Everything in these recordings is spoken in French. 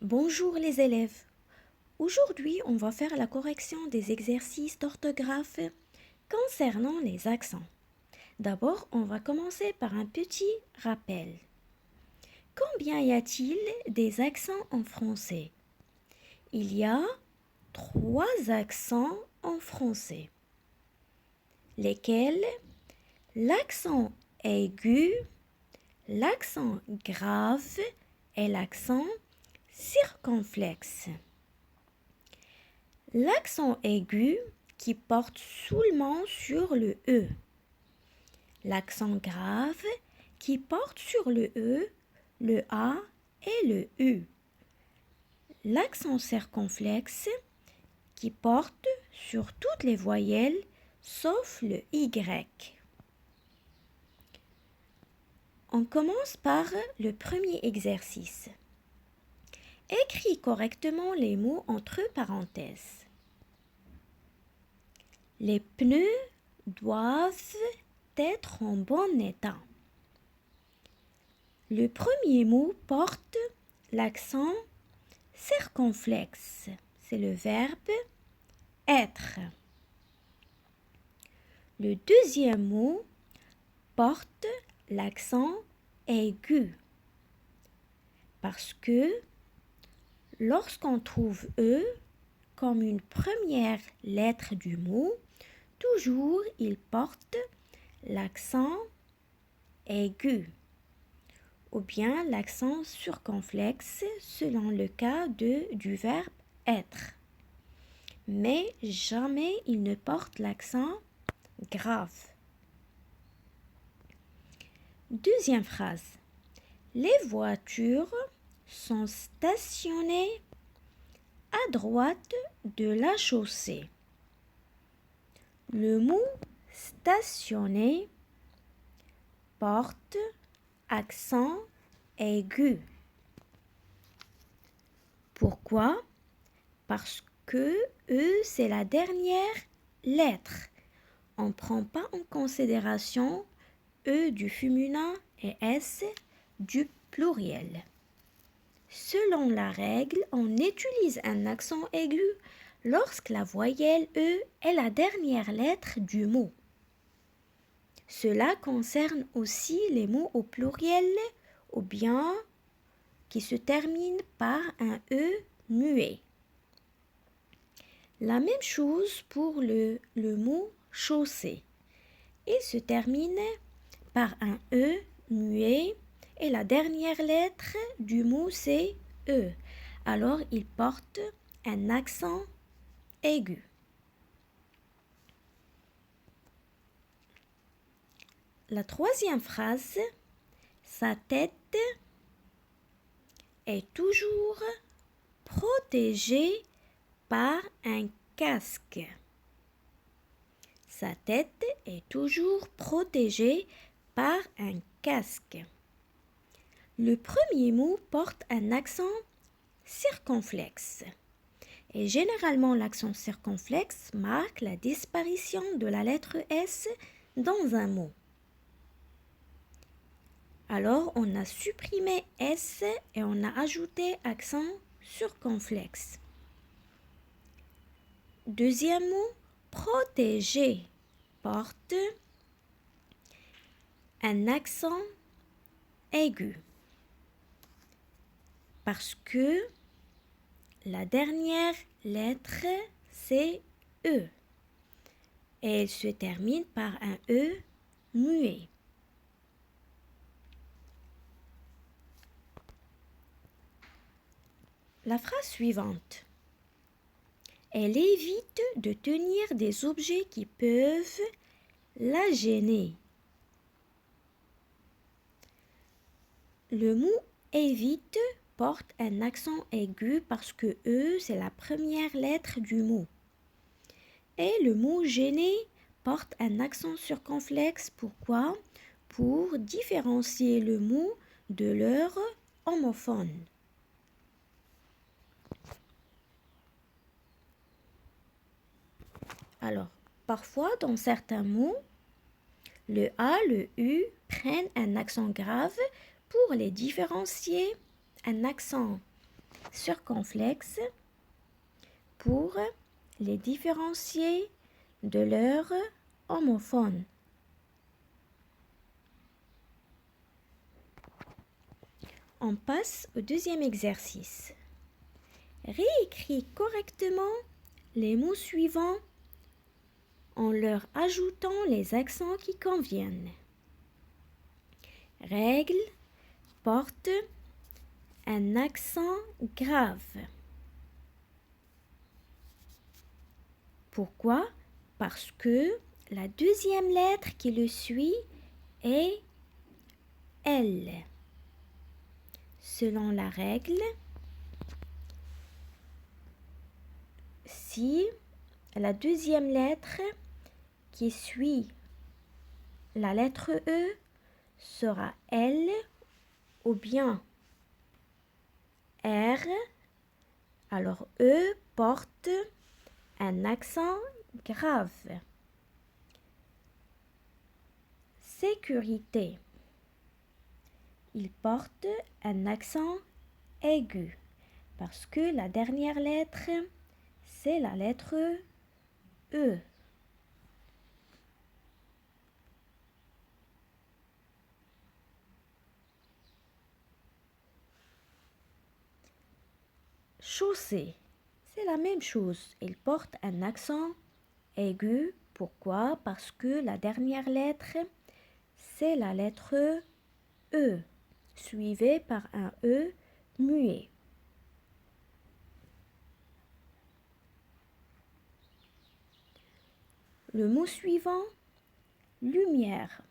Bonjour les élèves. Aujourd'hui, on va faire la correction des exercices d'orthographe concernant les accents. D'abord, on va commencer par un petit rappel. Combien y a-t-il des accents en français? Il y a 3 accents en français. Lesquels? L'accent aigu, l'accent grave et l'accent circonflexe. L'accent aigu qui porte seulement sur le E. L'accent grave qui porte sur le E, le A et le U. L'accent circonflexe qui porte sur toutes les voyelles sauf le Y. On commence par le premier exercice. Écris correctement les mots entre parenthèses. Les pneus doivent être en bon état. Le premier mot porte l'accent circonflexe. C'est le verbe être. Le deuxième mot porte l'accent aigu. Parce que lorsqu'on trouve E comme une première lettre du mot, toujours il porte l'accent aigu ou bien l'accent circonflexe selon le cas du verbe être. Mais jamais il ne porte l'accent grave. Deuxième phrase. Les voitures sont stationnées à droite de la chaussée. Le mot stationner porte accent aigu. Pourquoi? Parce que E, c'est la dernière lettre. On ne prend pas en considération E du féminin et S du pluriel. Selon la règle, on utilise un accent aigu lorsque la voyelle E est la dernière lettre du mot. Cela concerne aussi les mots au pluriel ou bien qui se terminent par un E muet. La même chose pour le mot chaussée. Il se termine par un E muet et la dernière lettre du mot c'est E. Alors il porte un accent aigu. La troisième phrase, sa tête est toujours protégée par un casque. Sa tête est toujours protégée par un casque. Le premier mot porte un accent circonflexe. Et généralement, l'accent circonflexe marque la disparition de la lettre S dans un mot. Alors, on a supprimé S et on a ajouté accent circonflexe. Deuxième mot, protéger, porte un accent aigu. Parce que la dernière lettre, c'est E. Et elle se termine par un E muet. La phrase suivante. Elle évite de tenir des objets qui peuvent la gêner. Le mot évite porte un accent aigu parce que E, c'est la première lettre du mot. Et le mot gêner porte un accent circonflexe. Pourquoi? Pour différencier le mot de leur homophone. Alors, parfois, dans certains mots, le A, le U prennent un accent grave pour les différencier. Un accent circonflexes pour les différencier de leurs homophones. On passe au deuxième exercice. Réécris correctement les mots suivants en leur ajoutant les accents qui conviennent. Règle porte un accent grave. Pourquoi? Parce que la deuxième lettre qui le suit est L. Selon la règle, si la deuxième lettre qui suit la lettre E sera L ou bien R, alors E porte un accent grave. Sécurité. Il porte un accent aigu parce que la dernière lettre, c'est la lettre E. Chaussée, c'est la même chose. Il porte un accent aigu. Pourquoi? Parce que la dernière lettre, c'est la lettre E, suivie par un E muet. Le mot suivant, lumière.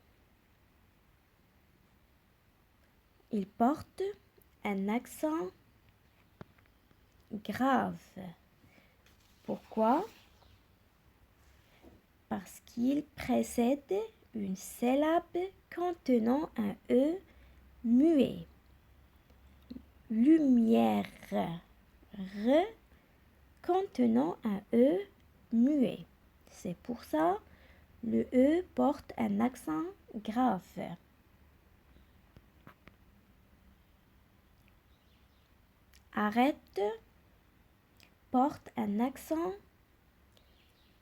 Il porte un accent grave. Pourquoi? Parce qu'il précède une syllabe contenant un E muet. Lumière, contenant un E muet. C'est pour ça le E porte un accent grave. Arrête porte un accent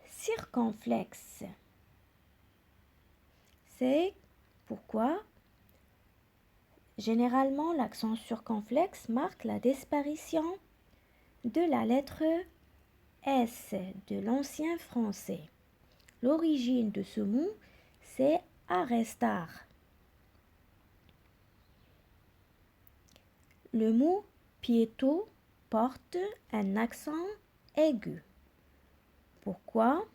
circonflexe. C'est pourquoi généralement l'accent circonflexe marque la disparition de la lettre S de l'ancien français. L'origine de ce mot, c'est arrestar. Le mot piétot porte un accent aigu. Pourquoi?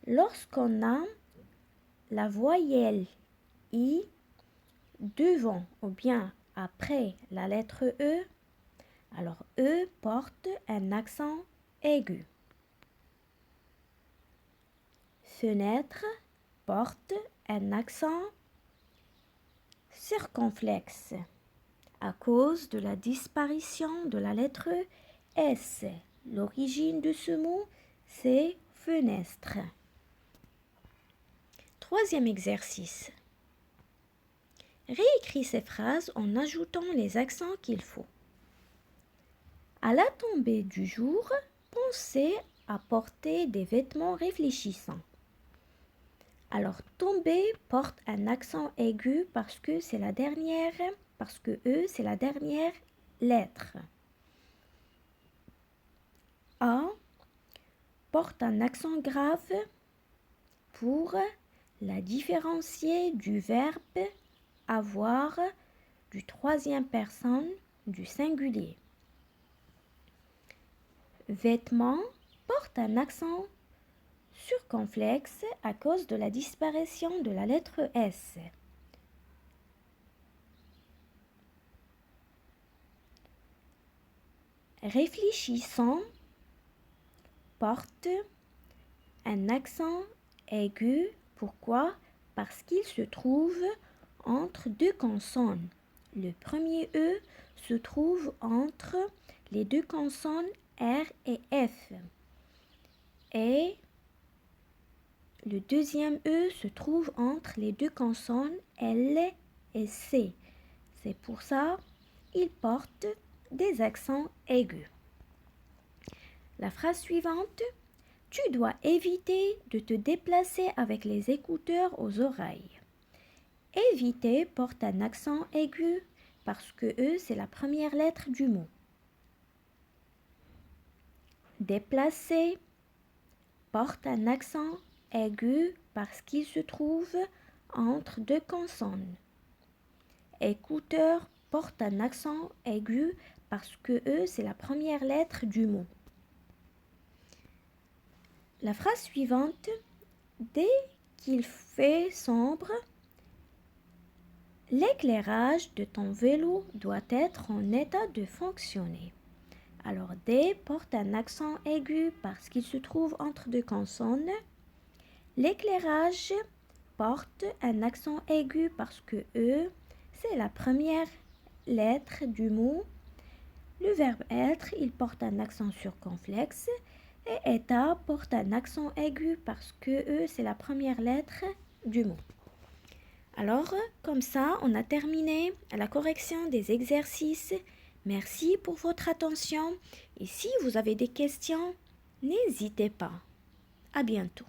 Lorsqu'on a la voyelle I devant ou bien après la lettre E, alors E porte un accent aigu. Fenêtre porte un accent circonflexe à cause de la disparition de la lettre S. L'origine de ce mot, c'est fenêtre. Troisième exercice. Réécris ces phrases en ajoutant les accents qu'il faut. À la tombée du jour, pensez à porter des vêtements réfléchissants. Alors, tomber porte un accent aigu parce que c'est la dernière, parce que E, c'est la dernière lettre. A porte un accent grave pour la différencier du verbe avoir du troisième personne du singulier. Vêtements porte un accent circonflexe à cause de la disparition de la lettre S. Réfléchissant porte un accent aigu. Pourquoi? Parce qu'il se trouve entre deux consonnes. Le premier E se trouve entre les deux consonnes R et F. Et le deuxième E se trouve entre les deux consonnes L et C. C'est pour ça qu'il porte des accents aigus. La phrase suivante. Tu dois éviter de te déplacer avec les écouteurs aux oreilles. Éviter porte un accent aigu parce que E, c'est la première lettre du mot. Déplacer porte un accent aigu parce qu'il se trouve entre deux consonnes. Écouteur porte un accent aigu parce que E, c'est la première lettre du mot. La phrase suivante. Dès qu'il fait sombre, l'éclairage de ton vélo doit être en état de fonctionner. Alors, D porte un accent aigu parce qu'il se trouve entre deux consonnes. L'éclairage porte un accent aigu parce que E, c'est la première lettre du mot. Le verbe être, il porte un accent circonflexe. Et état porte un accent aigu parce que E, c'est la première lettre du mot. Alors, comme ça, on a terminé la correction des exercices. Merci pour votre attention. Et si vous avez des questions, n'hésitez pas. À bientôt.